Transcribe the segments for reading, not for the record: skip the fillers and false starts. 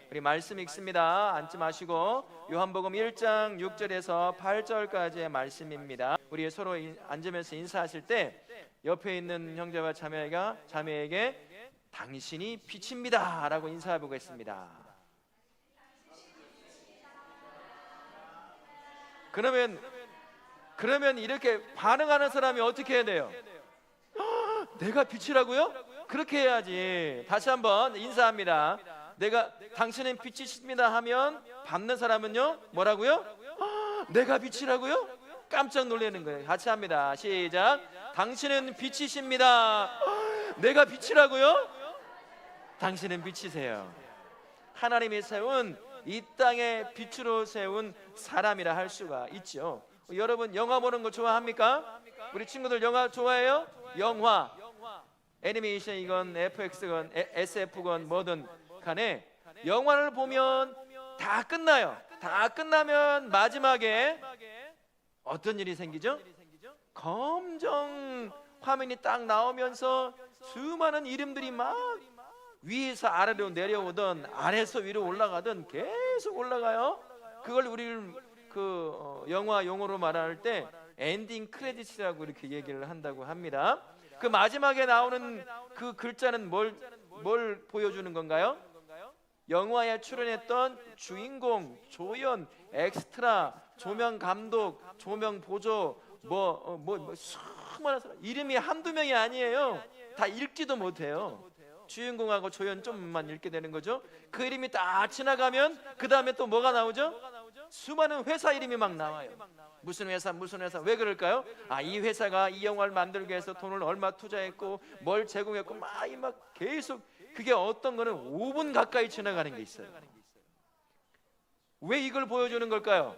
우리 말씀 읽습니다. 앉지 마시고 요한복음 1장 6절에서 8절까지의 말씀입니다. 우리 서로 앉으면서 인사하실 때 옆에 있는 형제와 자매에게 당신이 빛입니다 라고 인사해 보겠습니다. 그러면 이렇게 반응하는 사람이 어떻게 해야 돼요? 내가 빛이라고요? 그렇게 해야지. 다시 한번 인사합니다. 당신은 빛이십니다 하면 받는 사람은요 뭐라고요? 내가 빛이라고요? 깜짝 놀라는 거예요. 같이 합니다. 시작. 당신은 빛이십니다. 내가 빛이라고요? 당신은 빛이세요. 하나님이 세운 이 땅의 빛으로 세운 사람이라 할 수가 있죠. 여러분 영화 보는 거 좋아합니까? 우리 친구들 영화 좋아해요? 영화 애니메이션이건 FX건 SF건 뭐든 간에 영화를 보면 다 끝나요. 다 끝나면 마지막에 어떤 일이 생기죠? 검정 화면이 딱 나오면서 수많은 이름들이 막 위에서 아래로 내려오던 아래에서 위로 올라가던 계속 올라가요. 그걸 우리는 영화 용어로 말할 때 엔딩 크레딧이라고 이렇게 얘기를 한다고 합니다. 그 마지막에 나오는 그 글자는 뭘 보여주는 건가요? 영화에 출연했던 주인공, 조연, 엑스트라, 조명 감독, 조명 보조, 수많은 사람, 이름이 한두 명이 아니에요. 다 읽지도 못해요. 주인공하고 조연 좀만 읽게 되는 거죠. 그 이름이 딱 지나가면 그 다음에 또 뭐가 나오죠? 수많은 회사 이름이 막 나와요. 무슨 회사 왜 그럴까요? 이 회사가 이 영화를 만들기 위해서 돈을 얼마 투자했고 뭘 제공했고 막 계속, 그게 어떤 거는 5분 가까이 지나가는 게 있어요. 왜 이걸 보여주는 걸까요?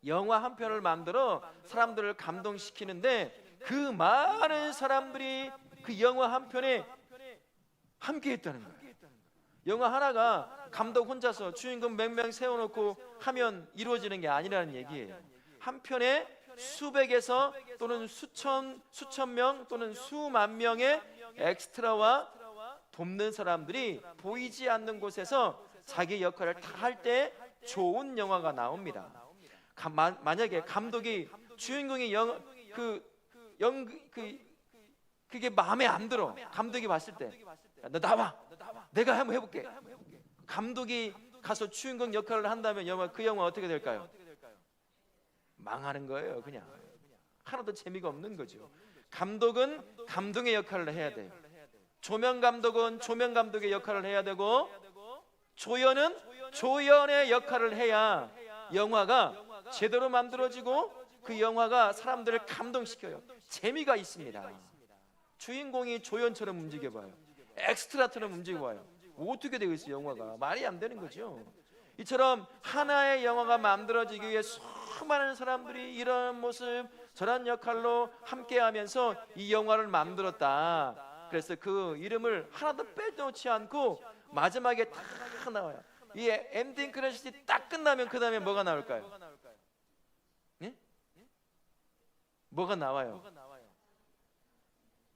영화 한 편을 만들어 사람들을 감동시키는데 그 많은 사람들이 그 영화 한 편에 함께 했다는 거예요. 영화 하나가 감독 혼자서 주인공 몇 명 세워놓고 하면 이루어지는 게 아니라는 얘기예요. 한 편에 수백에서 또는 수천 명 또는 수만 명의 엑스트라와 돕는 사람들이 보이지 않는 곳에서 자기 역할을 다 할 때 좋은 영화가 나옵니다. 만약에 감독이 주인공이 그게 마음에 안 들어. 감독이 봤을 때 너 나와, 내가 한번 해볼게. 감독이 가서 주인공 역할을 한다면 그 영화 어떻게 될까요? 망하는 거예요. 그냥 하나도 재미가 없는 거죠. 감독은 감독의 역할을 해야 돼요. 조명 감독은 조명 감독의 역할을 해야 되고, 조연은 조연의 역할을 해야 영화가 제대로 만들어지고 그 영화가 사람들을 감동시켜요. 재미가 있습니다. 주인공이 조연처럼 움직여봐요. 엑스트라처럼 움직여봐요. 어떻게 되겠어요? 영화가 말이 안 되는 거죠. 이처럼 하나의 영화가 만들어지기 위해 수많은 사람들이 이런 모습 저런 역할로 함께하면서 이 영화를 만들었다. 그래서 그 이름을 하나도 빼놓지 않고 마지막에 다 나와요. 이 엔딩 크레딧이 딱 끝나면 그 다음에 뭐가 나올까요? 네? 뭐가 나와요?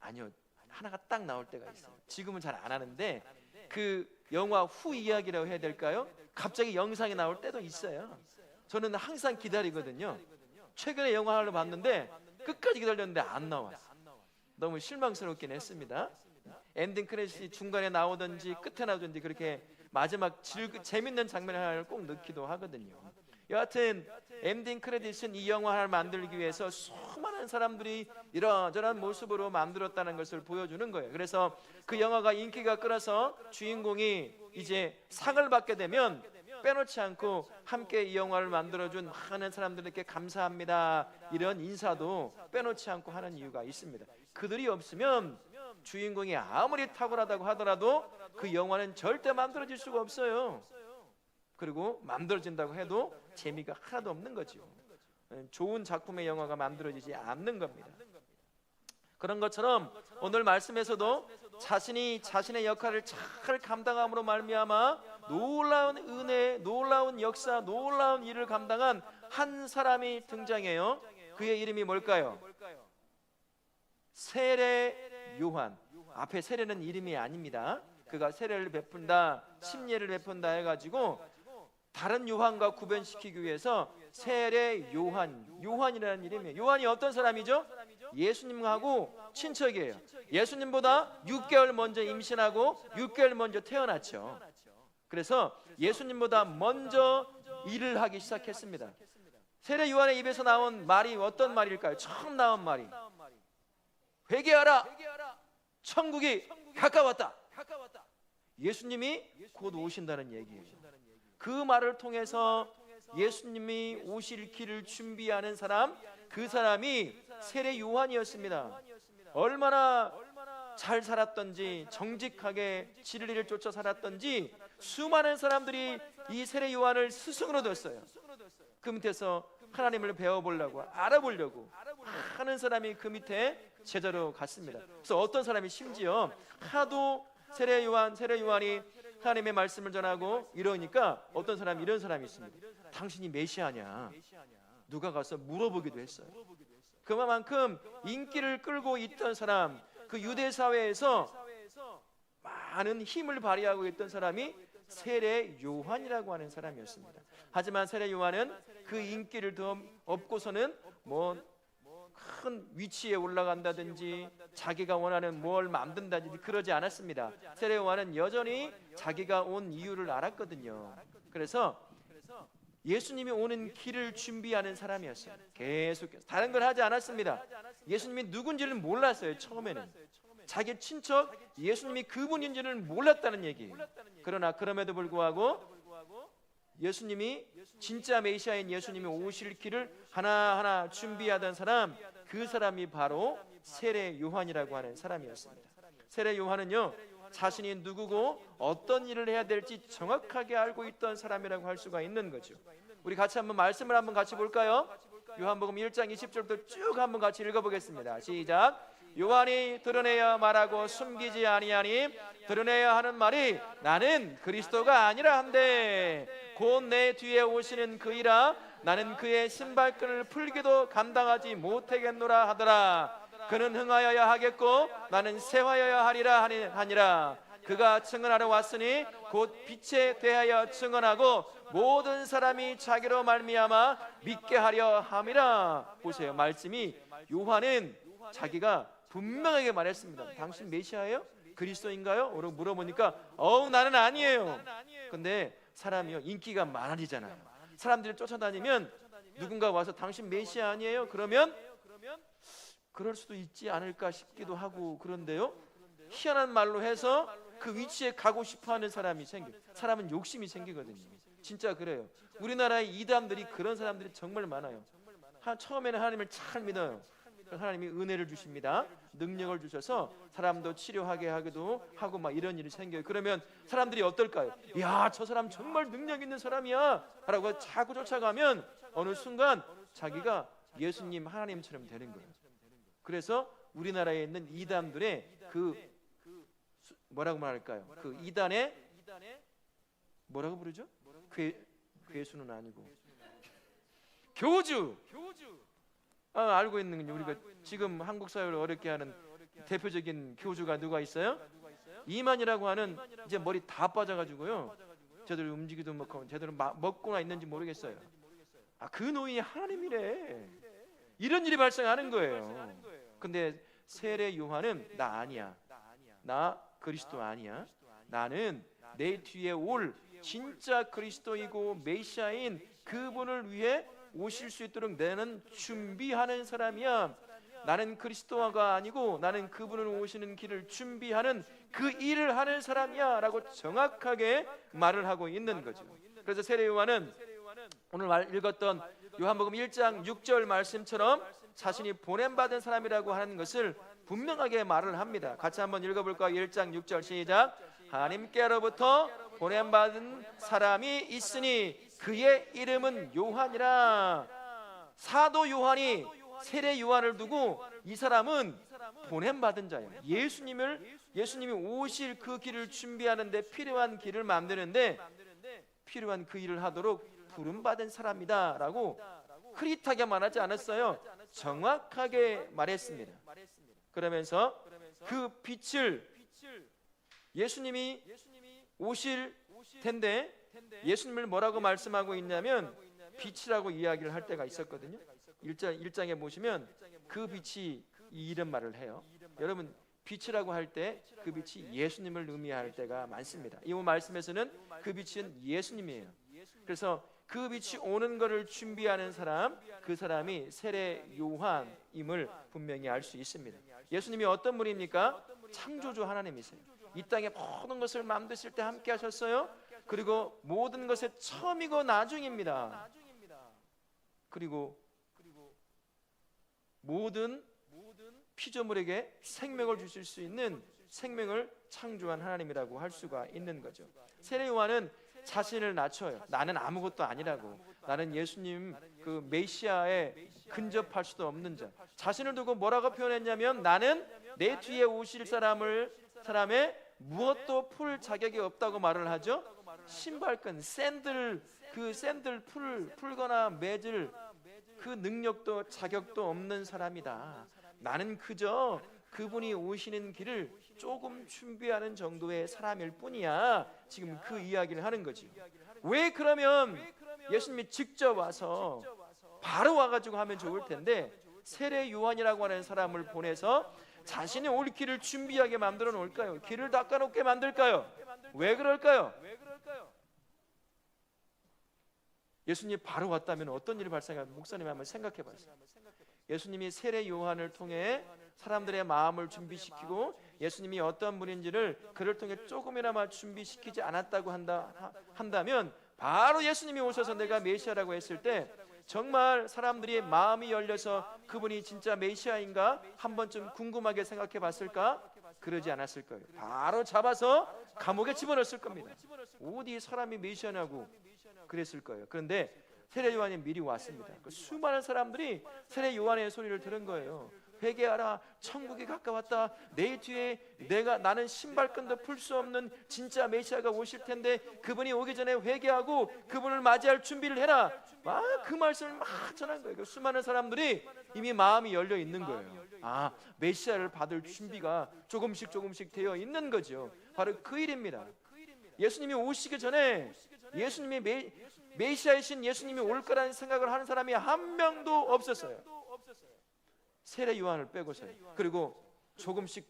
아니요, 하나가 딱 나올 때가 있어요. 지금은 잘 안 하는데 그 영화 후 이야기라고 해야 될까요? 갑자기 영상이 나올 때도 있어요. 저는 항상 기다리거든요. 최근에 영화를 봤는데 끝까지 기다렸는데 안 나왔어요. 너무 실망스럽긴 했습니다. 엔딩 크레딧이 중간에 나오든지 끝에 나오든지 그렇게 마지막 재밌는 장면 하나를 꼭 넣기도 하거든요. 여하튼 엔딩 크레딧은 이 영화를 만들기 위해서 수많은 사람들이 이런저런 모습으로 만들었다는 것을 보여주는 거예요. 그래서 그 영화가 인기가 끌어서 주인공이 이제 상을 받게 되면 빼놓지 않고 함께 이 영화를 만들어준 많은 사람들에게 감사합니다, 이런 인사도 빼놓지 않고 하는 이유가 있습니다. 그들이 없으면 주인공이 아무리 탁월하다고 하더라도 그 영화는 절대 만들어질 수가 없어요. 그리고 만들어진다고 해도 재미가 하나도 없는 거죠. 좋은 작품의 영화가 만들어지지 않는 겁니다. 그런 것처럼 오늘 말씀에서도 자신이 자신의 역할을 잘 감당함으로 말미암아 놀라운 은혜, 놀라운 역사, 놀라운 일을 감당한 한 사람이 등장해요. 그의 이름이 뭘까요? 세례 요한. 앞에 세례는 이름이 아닙니다. 그가 세례를 베푼다, 심례를 베푼다 해가지고 다른 요한과 구별시키기 위해서 세례 요한이라는 이름이에요. 요한이 어떤 사람이죠? 예수님하고 친척이에요. 예수님보다 6개월 먼저 임신하고 6개월 먼저 태어났죠. 그래서 예수님보다 먼저 일을 하기 시작했습니다. 세례 요한의 입에서 나온 말이 어떤 말일까요? 처음 나온 말이 회개하라, 천국이 가까웠다. 예수님이 곧 오신다는 얘기예요. 그 말을 통해서 예수님이 오실 길을 준비하는 사람, 그 사람이 세례 요한이었습니다. 얼마나 잘 살았던지, 정직하게 진리를 쫓아 살았던지 수많은 사람들이 이 세례 요한을 스승으로 뒀어요. 그 밑에서 하나님을 배워보려고, 알아보려고 하는 사람이 그 밑에 제자로 갔습니다. 그래서 어떤 사람이 심지어 하도 세례 요한이 하나님의 말씀을 전하고 이러니까 어떤 사람이 이런 사람이 있습니다. 당신이 메시아냐? 누가 가서 물어보기도 했어요. 그만큼 인기를 끌고 있던 사람, 그 유대 사회에서 많은 힘을 발휘하고 있던 사람이 세례 요한이라고 하는 사람이었습니다. 하지만 세례 요한은 그 인기를 더 업고서는 큰 위치에 올라간다든지 자기가 원하는 뭘 만든다든지 그러지 않았습니다. 세례 요한은 여전히 자기가 온 이유를 알았거든요. 그래서 예수님이 오는 길을 준비하는 사람이었어요. 계속해서 다른 걸 하지 않았습니다. 예수님이 누군지를 몰랐어요. 처음에는 자기 친척 예수님이 그분인지는 몰랐다는 얘기예요. 그러나 그럼에도 불구하고 예수님이 진짜 메시아인 예수님이 오실 길을 하나하나 준비하던 사람, 그 사람이 바로 세례 요한이라고 하는 사람이었습니다. 세례 요한은요, 자신이 누구고 어떤 일을 해야 될지 정확하게 알고 있던 사람이라고 할 수가 있는 거죠. 우리 같이 한번 말씀을 한번 같이 볼까요? 요한복음 1장 20절부터 쭉 한번 같이 읽어보겠습니다. 시작. 요한이 드러내야 말하고 숨기지 아니하니 드러내야 하는 말이 나는 그리스도가 아니라 한데 곧 내 뒤에 오시는 그이라 나는 그의 신발끈을 풀기도 감당하지 못하겠노라 하더라. 그는 흥하여야 하겠고 나는 쇠하여야 하니라. 그가 증언하러 왔으니 곧 빛에 대하여 증언하고 모든 사람이 자기로 말미암아 믿게 하려 함이라. 보세요, 말씀이 요한은 자기가 분명하게 말했습니다. 당신 메시아예요? 그리스도인가요? 물어보니까 나는 아니에요. 근데 사람이요, 인기가 많아지잖아요. 사람들이 쫓아다니면 누군가 와서 당신 메시아 아니에요? 그러면 그럴 수도 있지 않을까 싶기도 하고, 그런데요, 희한한 말로 해서 그 위치에 가고 싶어하는 사람이 생겨요. 사람은 욕심이 생기거든요. 진짜 그래요. 우리나라의 이단들이 그런 사람들이 정말 많아요. 처음에는 하나님을 잘 믿어요. 하나님이 은혜를 주십니다. 능력을 주셔서 사람도 치료하게 하기도 하고 막 이런 일이 생겨요. 그러면 사람들이 어떨까요? 야, 저 사람 정말 능력 있는 사람이야 라고 자꾸 쫓아가면 어느 순간 자기가 예수님 하나님처럼 되는 거예요. 그래서 우리나라에 있는 이단들의 뭐라고 말할까요? 그 이단의 뭐라고 부르죠? 괴수는 아니고 교주. 알고 있는 우리가 지금 한국 사회를 어렵게 하는 대표적인 교주가 누가 있어요? 이만이라고 하는, 이제 머리 다 빠져가지고요, 제대로 움직이도 못하고 제대로 먹고나 있는지 모르겠어요. 그 노인이 하나님이래. 이런 일이 발생하는 거예요. 근데 세례 요한은 나 아니야, 나 그리스도 아니야, 나는 내 뒤에 올 진짜 그리스도이고 메시아인 그분을 위해 오실 수 있도록 나는 준비하는 사람이야. 나는 그리스도가 아니고 나는 그분을 오시는 길을 준비하는 그 일을 하는 사람이야 라고 정확하게 말을 하고 있는 거죠. 그래서 세례 요한은 오늘 읽었던 요한복음 1장 6절 말씀처럼 자신이 보냄받은 사람이라고 하는 것을 분명하게 말을 합니다. 같이 한번 읽어볼까요? 1장 6절 시작. 하나님께로부터 보냄받은 사람이 있으니 그의 이름은 요한이라. 사도 요한이 세례 요한을 두고 이 사람은 보냄받은 자예요. 예수님이 오실 그 길을 준비하는데 필요한 길을 만드는데 필요한 그 일을 하도록 부름받은 사람이다 라고 흐릿하게 말하지 않았어요. 정확하게 말했습니다. 그러면서 그 빛을 예수님이 오실 텐데 예수님을 뭐라고 말씀하고 있냐면 빛이라고 이야기를 할 때가 있었거든요. 1장에 보시면 그 빛이 이런 말을 해요. 여러분, 빛이라고 할 때 그 빛이 예수님을 의미할 때가 많습니다. 이 말씀에서는 그 빛은 예수님이에요. 그래서 그 빛이 오는 것을 준비하는 사람, 그 사람이 세례 요한임을 분명히 알 수 있습니다. 예수님이 어떤 분입니까? 창조주 하나님이세요. 이 땅에 모든 것을 만드실 때 함께 하셨어요. 그리고 모든 것의 처음이고 나중입니다. 그리고 모든 피조물에게 생명을 주실 수 있는 생명을 창조한 하나님이라고 할 수가 있는 거죠. 세례 요한은 자신을 낮춰요. 나는 아무것도 아니라고. 나는 예수님 그 메시아에 근접할 수도 없는 자. 자신을 두고 뭐라고 표현했냐면 나는 내 뒤에 오실 사람의 무엇도 풀 자격이 없다고 말을 하죠. 신발끈, 샌들 풀거나 매질 그 능력도 자격도 없는 사람이다. 나는 그저 그분이 오시는 길을 조금 준비하는 정도의 사람일 뿐이야. 지금 그 이야기를 하는 거지. 왜 그러면 예수님이 직접 와서 바로 와가지고 하면 좋을 텐데 세례 요한이라고 하는 사람을 보내서 자신의 올 길을 준비하게 만들어 놓을까요? 길을 닦아놓게 만들까요? 왜 그럴까요? 예수님이 바로 왔다면 어떤 일이 발생할까? 목사님 한번 생각해 보세요. 예수님이 세례 요한을 통해 사람들의 마음을 준비시키고 예수님이 어떤 분인지를 그를 통해 조금이나마 준비시키지 않았다고 한다면 바로 예수님이 오셔서 내가 메시아라고 했을 때 정말 사람들이 마음이 열려서 그분이 진짜 메시아인가 한 번쯤 궁금하게 생각해 봤을까? 그러지 않았을 거예요. 바로 잡아서 감옥에 집어넣었을 겁니다. 어디 사람이 메시아냐고 그랬을 거예요. 그런데 세례 요한이 미리 왔습니다. 그 수많은 사람들이 세례 요한의 소리를 들은 거예요. 회개하라, 천국이 가까웠다. 내 뒤에 나는 신발끈도 풀 수 없는 진짜 메시아가 오실 텐데 그분이 오기 전에 회개하고 그분을 맞이할 준비를 해라. 그 말씀을 막 전한 거예요. 그 수많은 사람들이 이미 마음이 열려 있는 거예요. 메시아를 받을 준비가 조금씩 되어 있는 거죠. 바로 그 일입니다. 예수님이 오시기 전에 예수님이 메시아이신 예수님이 올 거라는 생각을 하는 사람이 한 명도 없었어요. 세례 요한을 빼고서요. 그리고 조금씩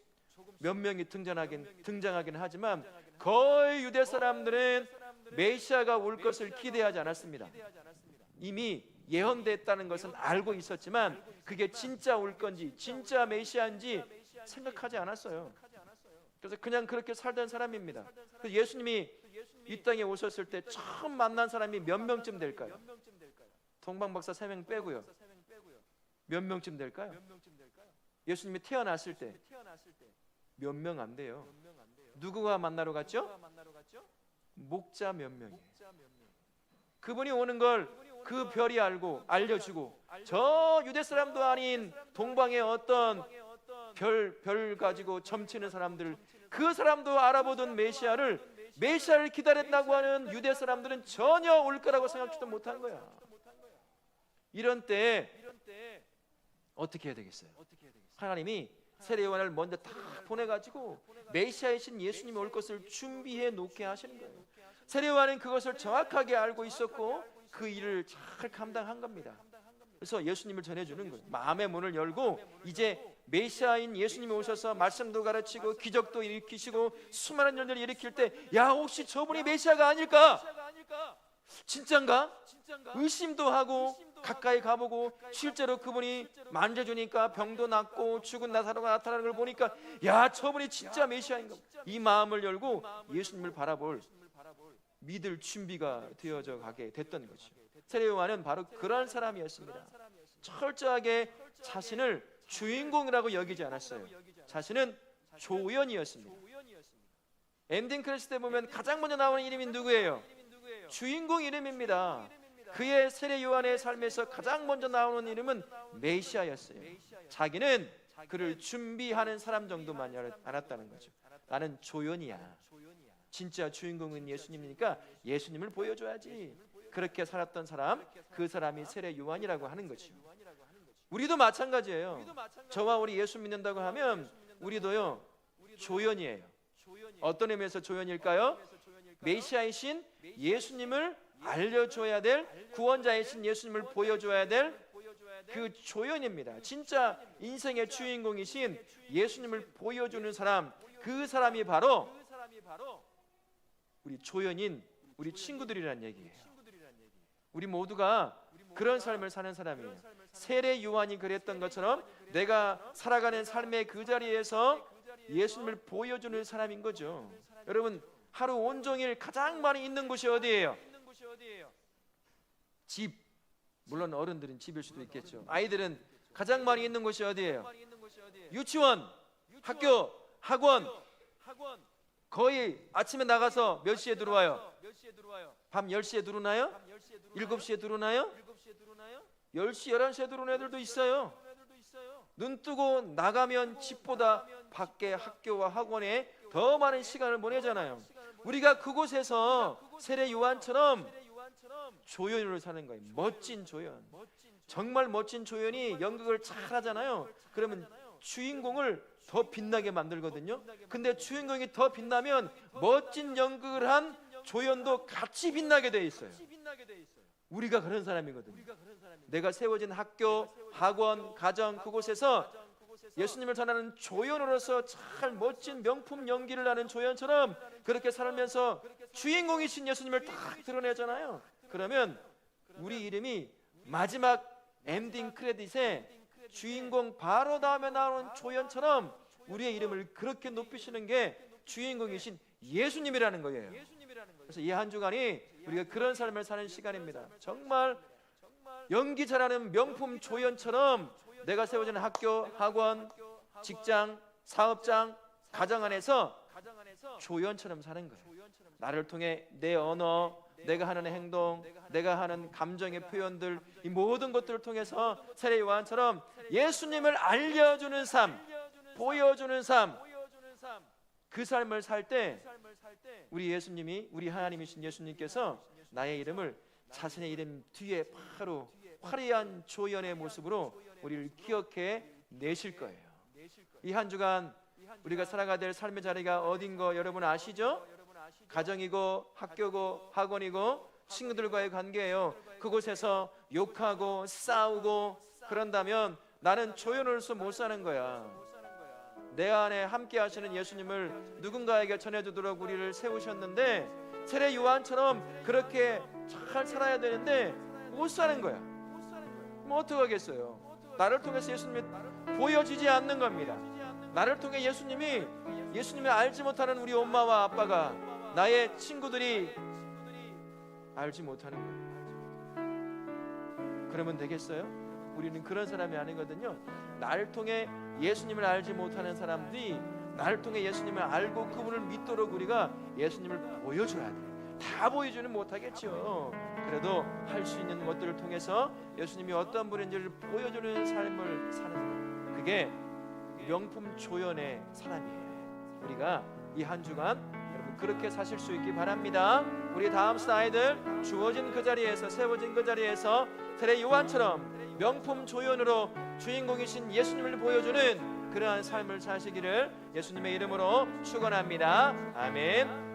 몇 명이 등장하긴 하지만 거의 유대 사람들은 메시아가 올 것을 기대하지 않았습니다. 이미 예언됐다는 것은 알고 있었지만 그게 진짜 올 건지 진짜 메시아인지 생각하지 않았어요. 그래서 그냥 그렇게 살던 사람입니다. 그래서 예수님이 이 땅에 오셨을 때 처음 만난 사람이 몇 명쯤 될까요? 동방박사 3명 빼고요. 몇 명쯤 될까요? 예수님이 태어났을 때 몇 명 안 돼요. 누구와 만나러 갔죠? 목자 몇 명이에요. 그분이 오는 걸 그 별이 알려주고 저 유대 사람도 아닌 동방의 어떤 별 가지고 점치는 사람들, 그 사람도 알아보던 메시아를 기다린다고 하는 유대 사람들은 전혀 올 거라고 생각지도 못한 거야. 이런 때 어떻게 해야 되겠어요? 하나님이 세례 요한을 먼저 다 보내가지고 메시아이신 예수님이 올 것을 준비해 놓게 하시는 거예요. 세례 요한은 그것을 정확하게 알고 있었고 그 일을 잘 감당한 겁니다. 그래서 예수님을 전해주는 거예요. 마음의 문을 열고 이제 메시아인 예수님이 오셔서 말씀도 가르치고 기적도 일으키시고 수많은 일들을 일으킬 때 야, 혹시 저분이 메시아가 아닐까? 진짠가? 의심도 하고 가까이 가보고 실제로 그분이 만져주니까 병도 낫고 죽은 나사로가 나타나는 걸 보니까 야, 저분이 진짜 메시아인가? 이 마음을 열고 예수님을 바라볼 믿을 준비가 되어져 가게 됐던 거죠. 세례 요한은 바로 그런 사람이었습니다. 철저하게 자신을 주인공이라고 여기지 않았어요. 자신은 조연이었습니다. 엔딩 크레딧 때 보면 가장 먼저 나오는 이름이 누구예요? 주인공 이름입니다. 그의 세례 요한의 삶에서 가장 먼저 나오는 이름은 메시아였어요. 자기는 그를 준비하는 사람 정도만 알았다는 거죠. 나는 조연이야. 진짜 주인공은 예수님이니까 예수님을 보여줘야지. 그렇게 살았던 사람, 그 사람이 세례 요한이라고 하는 거죠. 우리도 마찬가지예요. 저와 우리 예수 믿는다고 하면 우리도요 조연이에요. 어떤 의미에서 조연일까요? 메시아이신 예수님을 알려줘야 될, 구원자이신 예수님을 보여줘야 될 그 조연입니다. 진짜 인생의 주인공이신 예수님을 보여주는 사람, 그 사람이 바로 우리 조연인 우리 친구들이란 얘기예요. 우리 모두가 그런 삶을 사는 사람이에요. 세례 요한이 그랬던 것처럼 내가 살아가는 삶의 그 자리에서 예수님을 보여주는 사람인 거죠. 여러분, 하루 온종일 가장 많이 있는 곳이 어디예요? 집. 물론 어른들은 집일 수도 있겠죠. 아이들은 가장 많이 있는 곳이 어디예요? 유치원, 학교, 학원. 거의 아침에 나가서 몇 시에 들어와요? 밤 10시에 들어오나요? 7시에 들어오나요? 10시, 11시에 들어오는 애들도 있어요. 눈 뜨고 나가면 집보다 밖에 학교와 학원에 더 많은 시간을 보내잖아요. 우리가 그곳에서 세례 요한처럼 조연으로 사는 거예요. 멋진 조연. 정말 멋진 조연이 연극을 잘 하잖아요. 그러면 주인공을 더 빛나게 만들거든요. 근데 주인공이 더 빛나면 멋진 연극을 한 조연도 같이 빛나게 돼 있어요. 우리가 그런 사람이거든요. 내가 세워진 학교, 학원, 가정, 그곳에서 예수님을 전하는 조연으로서 잘 멋진 명품 연기를 하는 조연처럼 그렇게 살면서 주인공이신 예수님을 딱 드러내잖아요. 그러면 우리 이름이 마지막 엔딩 크레딧에 주인공 바로 다음에 나오는 조연처럼 우리의 이름을 그렇게 높이시는 게 주인공이신 예수님이라는 거예요. 그래서 이 한 주간이 우리가 그런 삶을 사는 시간입니다. 정말 연기 잘하는 명품 조연처럼 내가 세워지는 학교, 학원, 직장, 사업장, 가정 안에서 조연처럼 사는 거예요. 나를 통해 내 언어, 내가 하는 행동, 내가 하는 감정의 표현들, 이 모든 것들을 통해서 세례 요한처럼 예수님을 알려주는 삶, 보여주는 삶, 그 삶을 살 때 우리 예수님이, 우리 하나님이신 예수님께서 나의 이름을 자신의 이름 뒤에 바로 화려한 조연의 모습으로 우리를 기억해 내실 거예요. 이 한 주간 우리가 살아가야 될 삶의 자리가 어딘 거 여러분 아시죠? 가정이고 학교고 학원이고 친구들과의 관계예요. 그곳에서 욕하고 싸우고 그런다면 나는 조연으로서 못 사는 거야. 내 안에 함께 하시는 예수님을 누군가에게 전해주도록 우리를 세우셨는데 세례 요한처럼 그렇게 잘 살아야 되는데 못 사는 거야. 뭐 어떡하겠어요? 나를 통해서 예수님이 보여지지 않는 겁니다. 나를 통해 예수님을 알지 못하는 우리 엄마와 아빠가, 나의 친구들이 알지 못하는 거예요. 그러면 되겠어요? 우리는 그런 사람이 아니거든요. 나를 통해 예수님을 알지 못하는 사람들이 나를 통해 예수님을 알고 그분을 믿도록 우리가 예수님을 보여줘야 돼요. 다 보여주는 못하겠죠. 그래도 할 수 있는 것들을 통해서 예수님이 어떤 분인지를 보여주는 삶을 사는 사람, 그게 명품 조연의 사람이에요. 우리가 이 한 주간 여러분 그렇게 사실 수 있기 바랍니다. 우리 다음 슬라이드, 주어진 그 자리에서, 세워진 그 자리에서 세례 요한처럼 명품 조연으로 주인공이신 예수님을 보여주는 그러한 삶을 사시기를 예수님의 이름으로 축원합니다. 아멘.